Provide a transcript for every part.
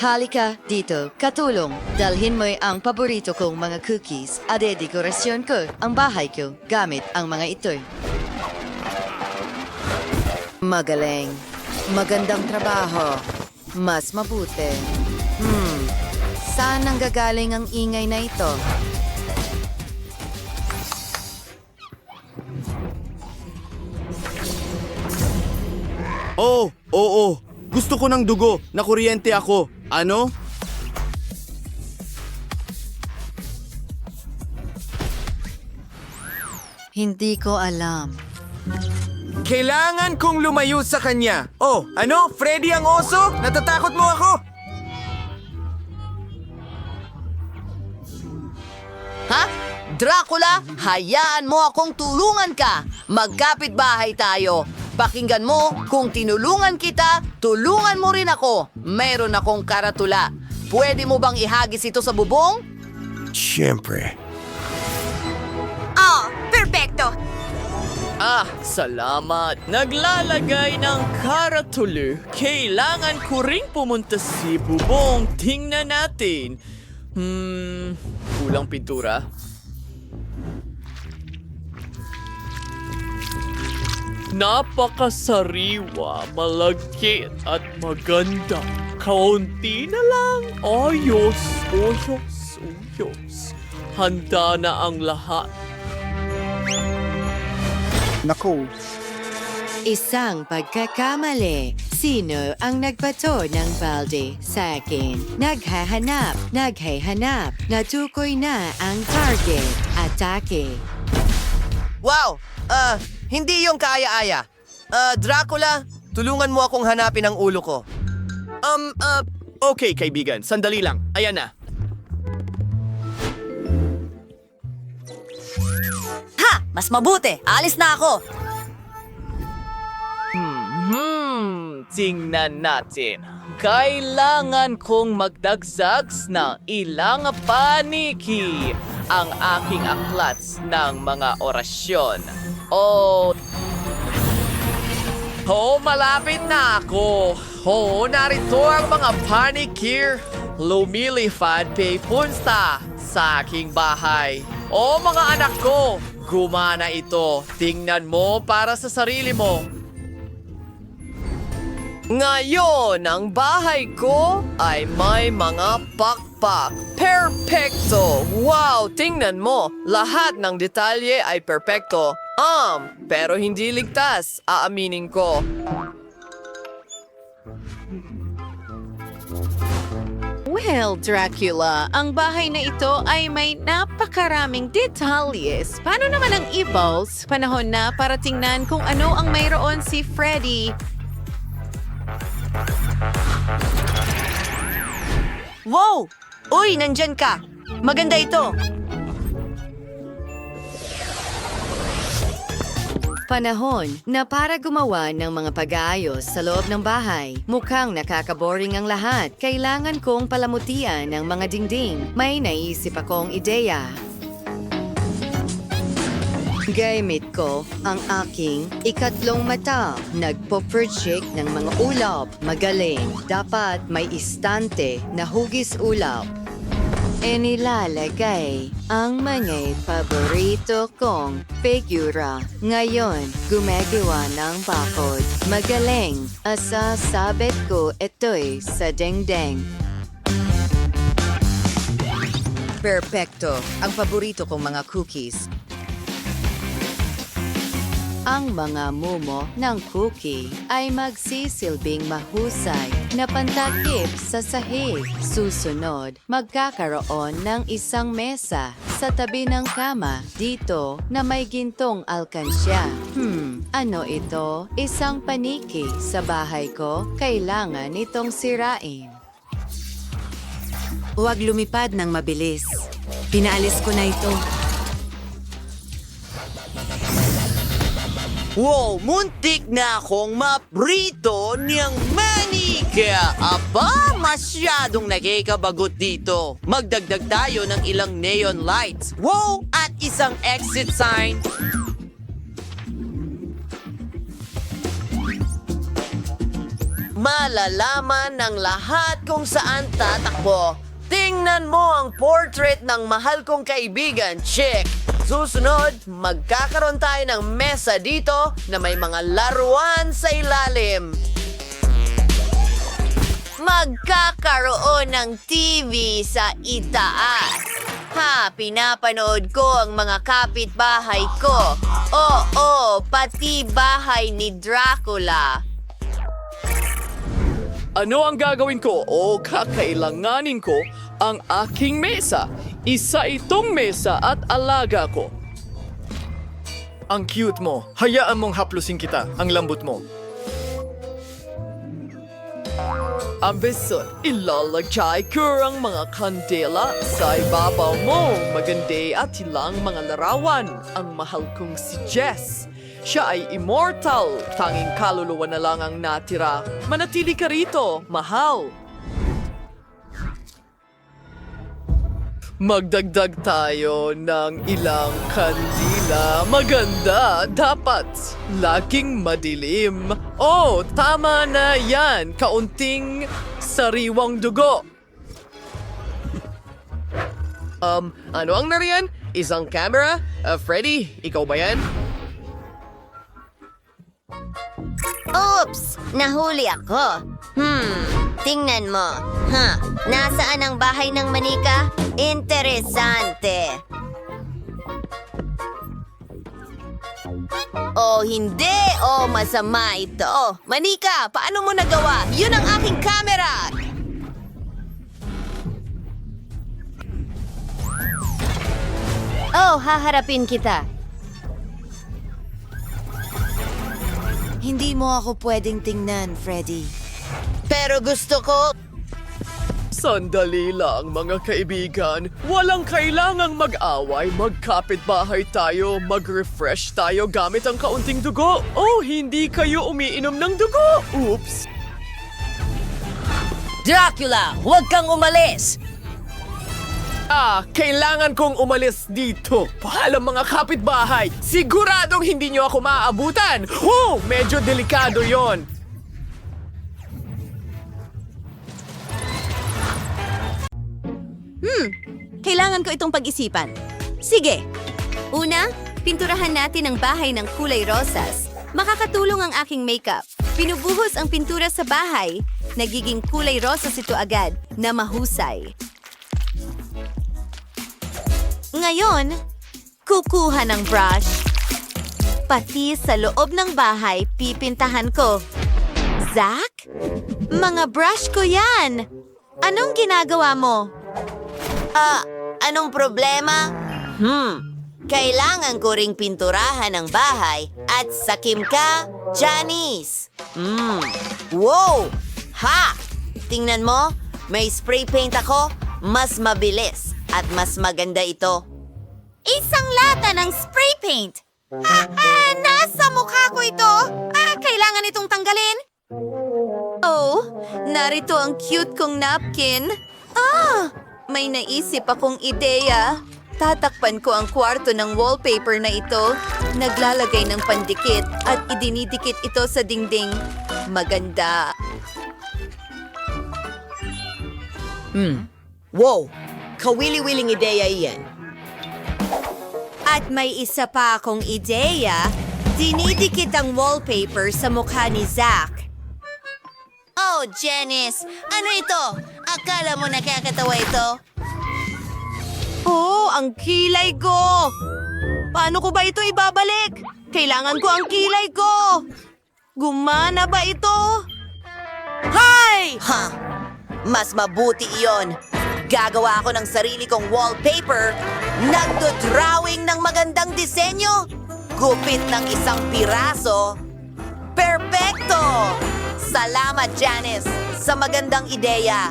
Halika dito, katulong. Dalhin mo ang paborito kong mga cookies at dekorasyon ko ang bahay ko gamit ang mga ito. Magaling. Magandang trabaho. Mas mabuti. Saan nanggagaling ang ingay na ito? Oh, oo. Gusto ko ng dugo. Nakuryente ako. Ano? Hindi ko alam. Kailangan kong lumayo sa kanya. Oh, ano? Freddy ang oso? Natatakot mo ako? Ha? Dracula, hayaan mo akong tulungan ka. Magkapit-bahay tayo. Pakinggan mo, kung tinulungan kita, tulungan mo rin ako. Mayroon akong karatula. Pwede mo bang ihagis ito sa bubong? Siyempre. Ah, perfecto. Salamat. Naglalagay ng karatula. Kailangan ko ring pumunta sa bubong. Tingnan natin. Kulang pintura. Napakasariwa, malagkit at maganda. Kaunti na lang. Ayos. Handa na ang lahat. Naku, Isang pagkakamali. Sino ang nagbato ng balde sa akin? Naghahanap. Natukoy na ang target. Atake. Wow, hindi yung kaaya-aya. Dracula, tulungan mo akong hanapin ang ulo ko. Okay, kaibigan. Sandali lang. Ayan na. Ha! Mas mabuti. Alis na ako. Tingnan natin. Kailangan kong magdagdag ng ilang paniki ang aking aklats ng mga orasyon. Malapit na ako. Narito ang mga panikir. Lumilipad papunta sa aking bahay. Mga anak ko, gumana ito. Tingnan mo para sa sarili mo. Ngayon, ang bahay ko ay may mga pakpak. Perpekto! Wow, tingnan mo. Lahat ng detalye ay perpekto. Pero hindi ligtas, aaminin ko. Well, Dracula, ang bahay na ito ay may napakaraming detalyes. Paano naman ang e-balls? Panahon na para tingnan kung ano ang mayroon si Freddy. Wow! Uy, nandyan ka. Maganda ito. Panahon na para gumawa ng mga pag-aayos sa loob ng bahay. Mukhang nakakaboring ang lahat. Kailangan kong palamutian ng mga dingding. May naisip akong ideya. Gamit ko ang aking ikatlong mata. Nagpo-project ng mga ulap. Magaling. Dapat may istante na hugis ulap. Inilalagay ang mga paborito kong figura. Ngayon, gumagawa ng bakod. Magaling. Asasabit ko ito'y sa dingding. Perfecto. Ang paborito kong mga cookies. Ang mga mumo ng cookie ay magsisilbing mahusay na pantakip sa sahig. Susunod, magkakaroon ng isang mesa sa tabi ng kama dito na may gintong alkansya. Ano ito? Isang paniki sa bahay ko? Kailangan itong sirain. Huwag lumipad ng mabilis. Pinaalis ko na ito. Wow, muntik na akong maprito niyang manika. Aba, masyadong nagkikabagot dito. Magdagdag tayo ng ilang neon lights. Wow, at isang exit sign. malalaman ng lahat kung saan tatakbo. Tingnan mo ang portrait ng mahal kong kaibigan, Chick. Susunod, magkakaroon tayo ng mesa dito na may mga laruan sa ilalim. Magkakaroon ng TV sa itaas. Pinapanood ko ang mga kapitbahay ko. Oo, pati bahay ni Dracula. Ano ang gagawin ko o kakailanganin ko ang aking mesa? Isa itong mesa at alaga ko. Ang cute mo. Hayaan mong haplusin kita. Ang lambot mo. Ang beso, ilalagay ko ang mga kandela sa ibabaw mo. Maganda at ilang mga larawan. Ang mahal kong si Jess. Siya ay immortal. Tanging kaluluwa na lang ang natira. Manatili ka rito, mahal. Magdagdag tayo ng ilang kandila. Maganda, dapat laging madilim. Oh, tama na yan. Kaunting sariwang dugo. Ano ang nariyan? Isang camera? Freddy, ikaw ba yan? Oops! Nahuli ako. Tingnan mo. Nasaan ang bahay ng manika? Interesante. Oh, hindi! Oh, masama ito. Manika, paano mo nagawa? Yun ang aking camera! Oh, haharapin kita. Hindi mo ako pwedeng tingnan, Freddy. Pero gusto ko... Sandali lang, mga kaibigan. Walang kailangang mag-away. Magkapit-bahay tayo. Mag-refresh tayo gamit ang kaunting dugo. Oh, hindi kayo umiinom ng dugo. Oops. Dracula, huwag kang umalis! Kailangan kong umalis dito. Paalam mga kapitbahay. Siguradong hindi nyo ako maaabutan. Medyo delikado yon. Kailangan ko itong pag-isipan. Sige. Una, pinturahan natin ang bahay ng kulay rosas. Makakatulong ang aking makeup. Pinubuhos ang pintura sa bahay. Nagiging kulay rosas ito agad na mahusay. Ngayon, kukuha ng brush. Pati sa loob ng bahay, pipintahan ko. Zack? Mga brush ko yan! Anong ginagawa mo? Anong problema? Kailangan ko ring pinturahan ang bahay at sakim ka, Janice. Wow! Ha! Tingnan mo, may spray paint ako. Mas mabilis at mas maganda ito. Isang lata ng spray paint! Nasa mukha ko ito! Kailangan itong tanggalin! Oh, narito ang cute kong napkin. May naisip akong ideya. Tatakpan ko ang kwarto ng wallpaper na ito, naglalagay ng pandikit at idinidikit ito sa dingding. Maganda. Wow! Kawili-wiling ideya iyan. At may isa pa akong ideya, dinidikit ang wallpaper sa mukha ni Zack. Oh, Janice! Ano ito? Akala mo nakakatawa ito? Oh, ang kilay ko! Paano ko ba ito ibabalik? Kailangan ko ang kilay ko! Gumana ba ito? Hay! Mas mabuti iyon. Gagawa ako ng sarili kong wallpaper. Nagdo-drawing ng magandang disenyo. Gupit ng isang piraso. Perpekto! Salamat, Janice, sa magandang ideya.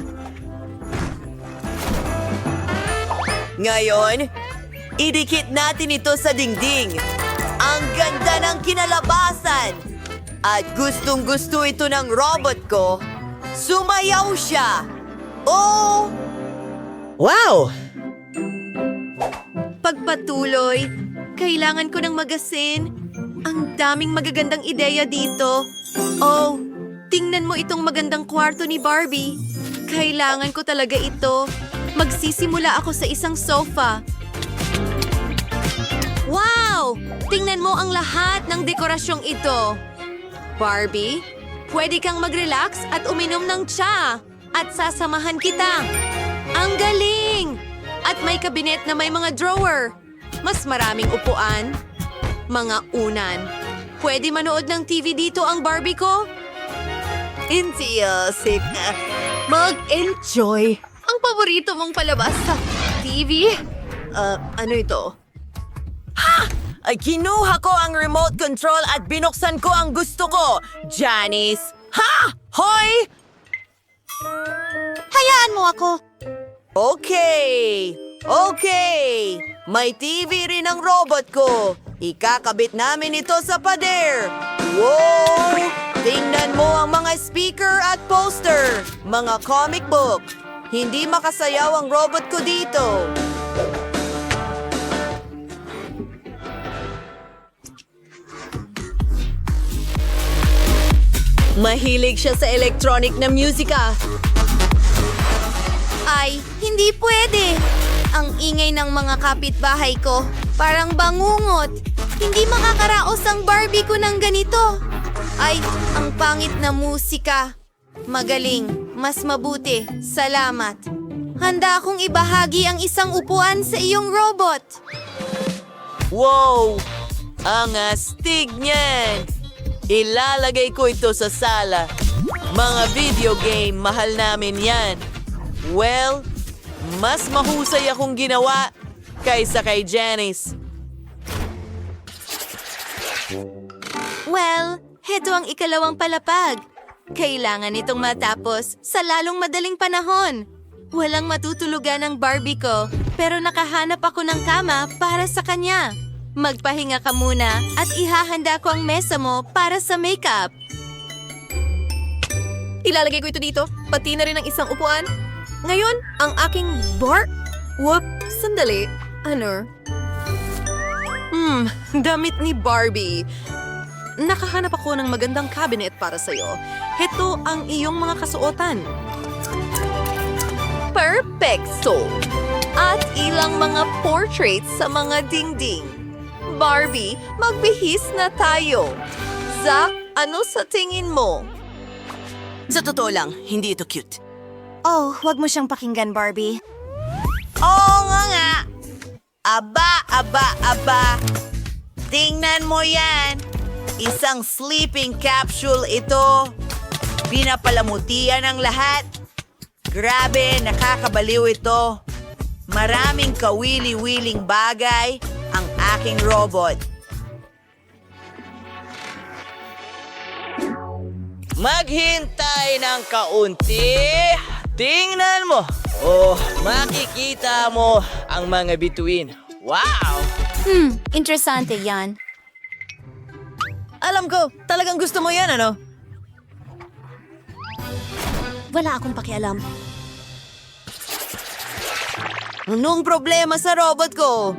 Ngayon, idikit natin ito sa dingding. Ang ganda ng kinalabasan. At gustong-gusto ito ng robot ko. Sumayaw siya. Oh! Wow! Pagpatuloy, kailangan ko ng magasin. Ang daming magagandang ideya dito. Oh, tingnan mo itong magandang kwarto ni Barbie. Kailangan ko talaga ito. Magsisimula ako sa isang sofa. Wow! Tingnan mo ang lahat ng dekorasyong ito. Barbie, pwede kang mag-relax at uminom ng tsa. At sasamahan kita. Ang galing! At may kabinet na may mga drawer. Mas maraming upuan. Mga unan. Pwede manood ng TV dito ang Barbie ko? Intiosip. Mag-enjoy. Ang paborito mong palabas sa TV? Ano ito? Ay kinuha ko ang remote control at binuksan ko ang gusto ko. Janice! Ha? Hoy! Hayaan mo ako. Okay! Okay! May TV rin ang robot ko. Ikakabit namin ito sa pader. Wow! Tingnan mo ang mga speaker at poster. Mga comic book. Hindi makasayaw ang robot ko dito. Mahilig siya sa electronic na musika. Ay, hindi pwede. Ang ingay ng mga kapitbahay ko. Parang bangungot. Hindi makakaraos ang Barbie ko ng ganito. Ay, ang pangit na musika. Magaling. Mas mabuti. Salamat. Handa akong ibahagi ang isang upuan sa iyong robot. Wow! Ang astig niyan! Ilalagay ko ito sa sala. Mga video game, mahal namin yan. Well, mas mahusay akong ginawa kaysa kay Janice. Well, heto ang ikalawang palapag. Kailangan itong matapos sa lalong madaling panahon. Walang matutulugan ang Barbie ko, pero nakahanap ako ng kama para sa kanya. Magpahinga ka muna at ihahanda ko ang mesa mo para sa makeup. Ilalagay ko ito dito, pati na rin ang isang upuan. Ngayon, ang aking Whoop, sandali. Ano? Damit ni Barbie. Nakahanap ako ng magandang cabinet para sa'yo. Ito ang iyong mga kasuotan. Perfecto! At ilang mga portraits sa mga dingding. Barbie, magbihis na tayo. Zack, ano sa tingin mo? Sa totoo lang, hindi ito cute. Oh, wag mo siyang pakinggan, Barbie. Oo nga! Aba! Tingnan mo yan! Isang sleeping capsule ito. Pinapalamutian ang lahat. Grabe, nakakabaliw ito. Maraming kawili-wiling bagay ang aking robot. Maghintay ng kaunti. Tingnan mo. Oh, makikita mo ang mga bituin. Wow! Interesante yan. Alam ko, talagang gusto mo yan, ano? Wala akong pakialam. Anong problema sa robot ko?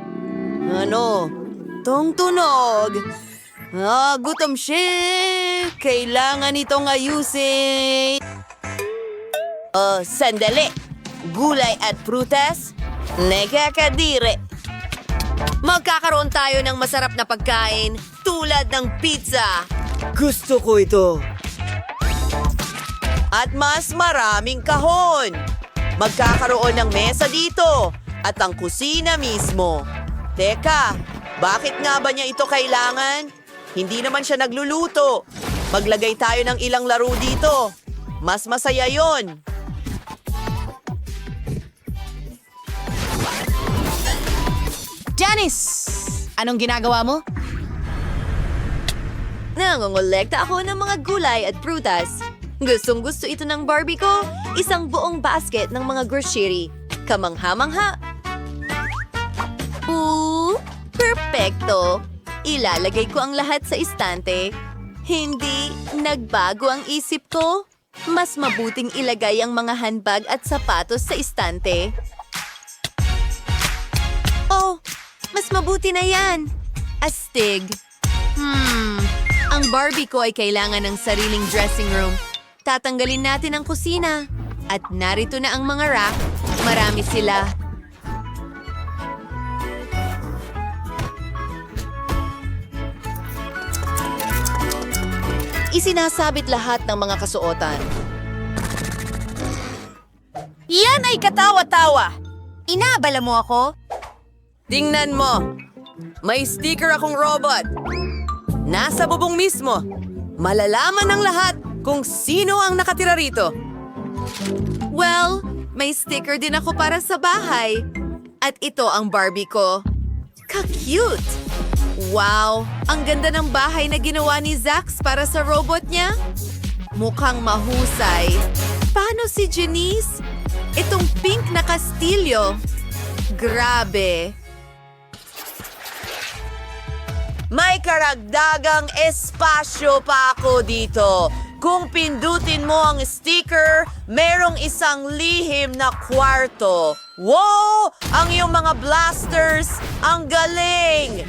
Ano? Tong tunog. Gutom siya. Kailangan itong ayusin. Sandali. Gulay at prutas? Nakakadire. Magkakaroon tayo ng masarap na pagkain tulad ng pizza. Gusto ko ito. At mas maraming kahon. Magkakaroon ng mesa dito at ang kusina mismo. Teka, bakit nga ba niya ito kailangan? Hindi naman siya nagluluto. Maglagay tayo ng ilang laro dito. Mas masaya yon. Janice! Anong ginagawa mo? Nangongolekta ako ng mga gulay at prutas. Gustong-gusto ito ng Barbie ko. Isang buong basket ng mga grocery. Kamangha-mangha. Perfecto. Ilalagay ko ang lahat sa istante. Hindi nagbago ang isip ko. Mas mabuting ilagay ang mga handbag at sapatos sa istante. Oh, mas mabuti na yan. Astig. Ang Barbie ko ay kailangan ng sariling dressing room. tatanggalin natin ang kusina. At narito na ang mga rack. Marami sila. Isinasabit lahat ng mga kasuotan. Yan ay katawa-tawa. Inaabala mo ako? Tingnan mo. May sticker akong robot. Nasa bubong mismo. Malalaman ng lahat kung sino ang nakatira rito. Well, may sticker din ako para sa bahay. At ito ang Barbie ko. Ka-cute! Wow! Ang ganda ng bahay na ginawa ni Zax para sa robot niya. Mukhang mahusay. Paano si Janice? Itong pink na kastilyo. Grabe! May karagdagang espasyo pa ako dito. Kung pindutin mo ang sticker, merong isang lihim na kwarto. Wow! Ang iyong mga blasters, ang galing!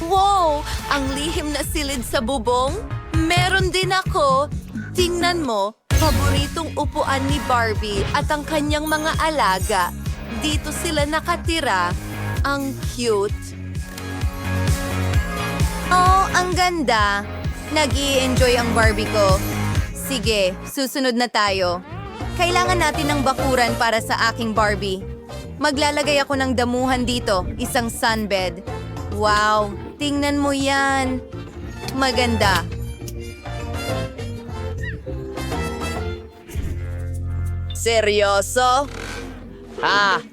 Wow! Ang lihim na silid sa bubong? Meron din ako. Tingnan mo, paboritong upuan ni Barbie at ang kanyang mga alaga. Dito sila nakatira. Ang cute. Oh, ang ganda. Nag-i-enjoy ang Barbie ko. Sige, susunod na tayo. Kailangan natin ng bakuran para sa aking Barbie. Maglalagay ako ng damuhan dito, isang sunbed. Wow, tingnan mo yan. Maganda. Seryoso? Ha?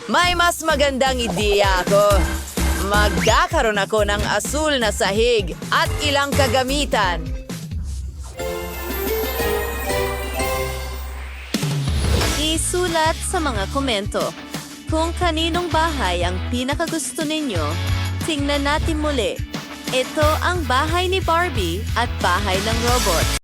May mas magandang ideya ako. Magkakaroon ako ng asul na sahig at ilang kagamitan. Isulat sa mga komento kung kaninong bahay ang pinakagusto ninyo. Tingnan natin muli. Ito ang bahay ni Barbie at bahay ng robot.